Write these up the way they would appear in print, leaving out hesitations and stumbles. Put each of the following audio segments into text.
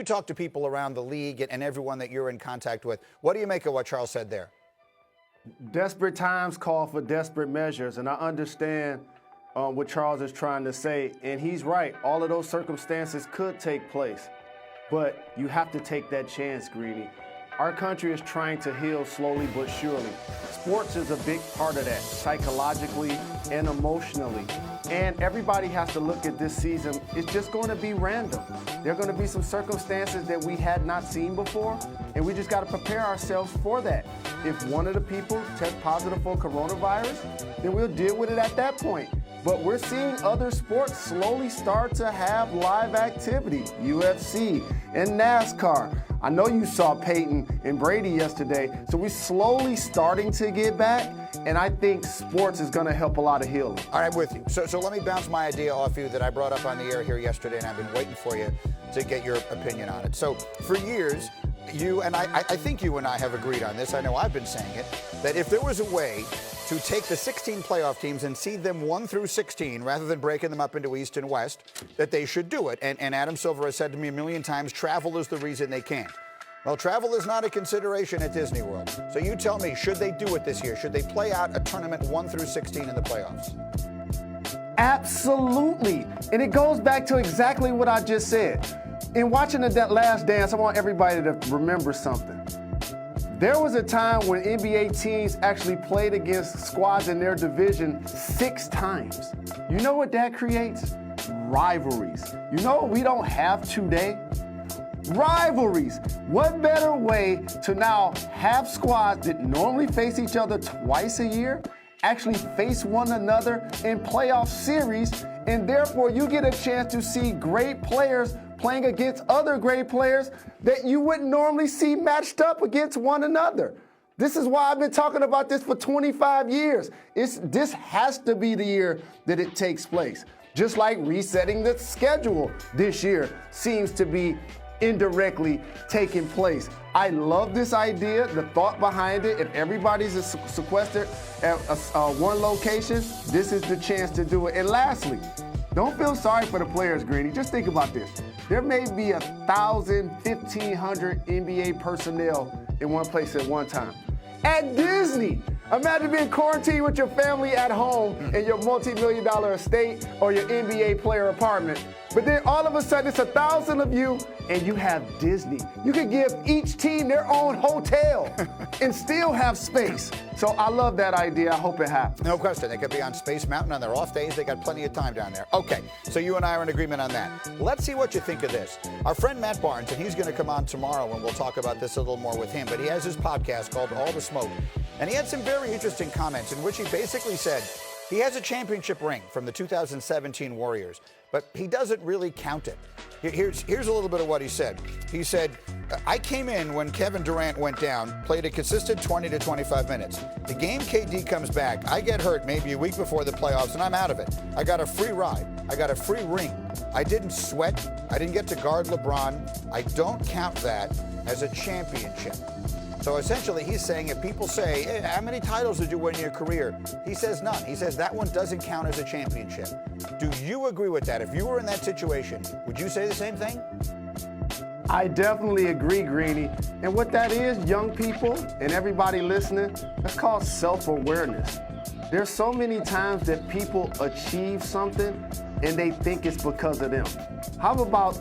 You talk to people around the league and everyone that you're in contact with. What do you make of what Charles said there? Desperate times call for desperate measures, and I understand what Charles is trying to say, and he's right. All of those circumstances could take place, but you have to take that chance, Greeny. Our country is trying to heal slowly but surely. Sports is a big part of that, psychologically and emotionally. And everybody has to look at this season. It's just going to be random. There are going to be some circumstances that we had not seen before, and we just got to prepare ourselves for that. If one of the people tests positive for coronavirus, then we'll deal with it at that point. But we're seeing other sports slowly start to have live activity, UFC and NASCAR. I know you saw Peyton and Brady yesterday, so we're slowly starting to get back, and I think sports is going to help a lot of healing. All right, I'm with you. So let me bounce my idea off you that I brought up on the air here yesterday, and I've been waiting for you to get your opinion on it. So for years, you and I think you and I have agreed on this, I know I've been saying it, that if there was a way to take the 16 playoff teams and seed them 1 through 16 rather than breaking them up into East and West, that they should do it. And Adam Silver has said to me a million times, travel is the reason they can't. Well, travel is not a consideration at Disney World. So you tell me, should they do it this year? Should they play out a tournament 1 through 16 in the playoffs? Absolutely. And it goes back to exactly what I just said. In watching that Last Dance, I want everybody to remember something. There was a time when NBA teams actually played against squads in their division 6 times. You know what that creates? Rivalries. You know what we don't have today? Rivalries. What better way to now have squads that normally face each other twice a year actually face one another in playoff series, and therefore you get a chance to see great players playing against other great players that you wouldn't normally see matched up against one another. This is why I've been talking about this for 25 years. This has to be the year that it takes place. Just like resetting the schedule this year seems to be indirectly taking place. I love this idea, the thought behind it. If everybody's sequestered at one location, this is the chance to do it. And lastly, don't feel sorry for the players, Greeny. Just think about this. There may be 1,000, 1,500 NBA personnel in one place at one time. At Disney, imagine being quarantined with your family at home in your multi-million-dollar estate or your NBA player apartment. But then all of a sudden, it's 1,000 of you, and you have Disney. You could give each team their own hotel and still have space. So I love that idea. I hope it happens. No question. They could be on Space Mountain on their off days. They got plenty of time down there. Okay, so you and I are in agreement on that. Let's see what you think of this. Our friend Matt Barnes, and he's going to come on tomorrow, and we'll talk about this a little more with him, but he has his podcast called All the Smoke, and he had some very interesting comments in which he basically said he has a championship ring from the 2017 Warriors, but he doesn't really count it. Here's a little bit of what he said. He said, I came in when Kevin Durant went down, played a consistent 20 to 25 minutes. The game KD comes back, I get hurt maybe a week before the playoffs, and I'm out of it. I got a free ride. I got a free ring. I didn't sweat. I didn't get to guard LeBron. I don't count that as a championship. So essentially, he's saying if people say, hey, how many titles did you win in your career? He says none. He says that one doesn't count as a championship. Do you agree with that? If you were in that situation, would you say the same thing? I definitely agree, Greeny. And what that is, young people and everybody listening, that's called self-awareness. There's so many times that people achieve something and they think it's because of them. How about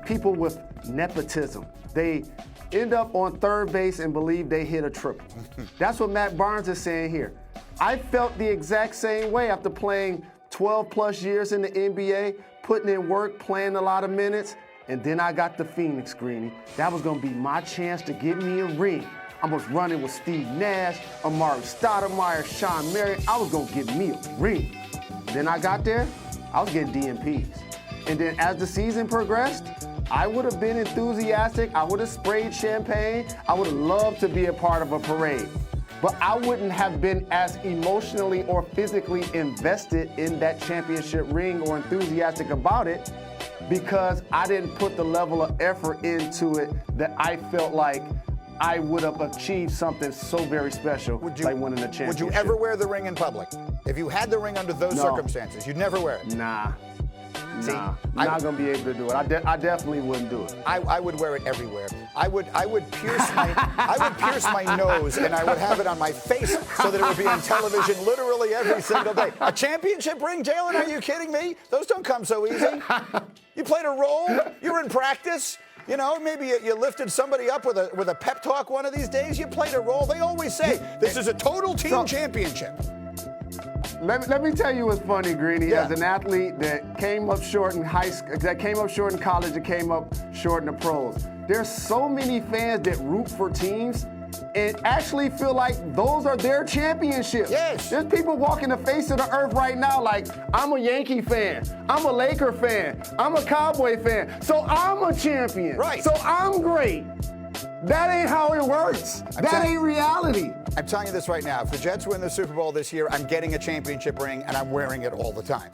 people with nepotism? They end up on third base and believe they hit a triple. That's what Matt Barnes is saying here. I felt the exact same way after playing 12 plus years in the NBA, putting in work, playing a lot of minutes, and then I got the Phoenix, Greeny. That was gonna be my chance to get me a ring. I was running with Steve Nash, Amari Stoudemire, Sean Marion. I was gonna get me a ring. Then I got there, I was getting DMPs. And then as the season progressed, I would have been enthusiastic. I would have sprayed champagne. I would have loved to be a part of a parade. But I wouldn't have been as emotionally or physically invested in that championship ring or enthusiastic about it because I didn't put the level of effort into it that I felt like I would have achieved something so very special like winning a championship. Would you ever wear the ring in public? If you had the ring under those circumstances, you'd never wear it? Nah. See, Nah, not gonna be able to do it. I definitely wouldn't do it. I would wear it everywhere. I would pierce my nose and I would have it on my face so that it would be on television literally every single day. A championship ring, Jalen? Are you kidding me? Those don't come so easy. You played a role. You were in practice. You know, maybe you lifted somebody up with a pep talk one of these days. You played a role. They always say this is a total team championship. Let me tell you what's funny, Greeny. Yeah. As an athlete that came up short in high school, that came up short in college, and came up short in the pros, there's so many fans that root for teams and actually feel like those are their championships. Yes. There's people walking the face of the earth right now like, I'm a Yankee fan, I'm a Laker fan, I'm a Cowboy fan, so I'm a champion. Right. So I'm great. That ain't how it works. That ain't reality. I'm telling you this right now. If the Jets win the Super Bowl this year, I'm getting a championship ring and I'm wearing it all the time.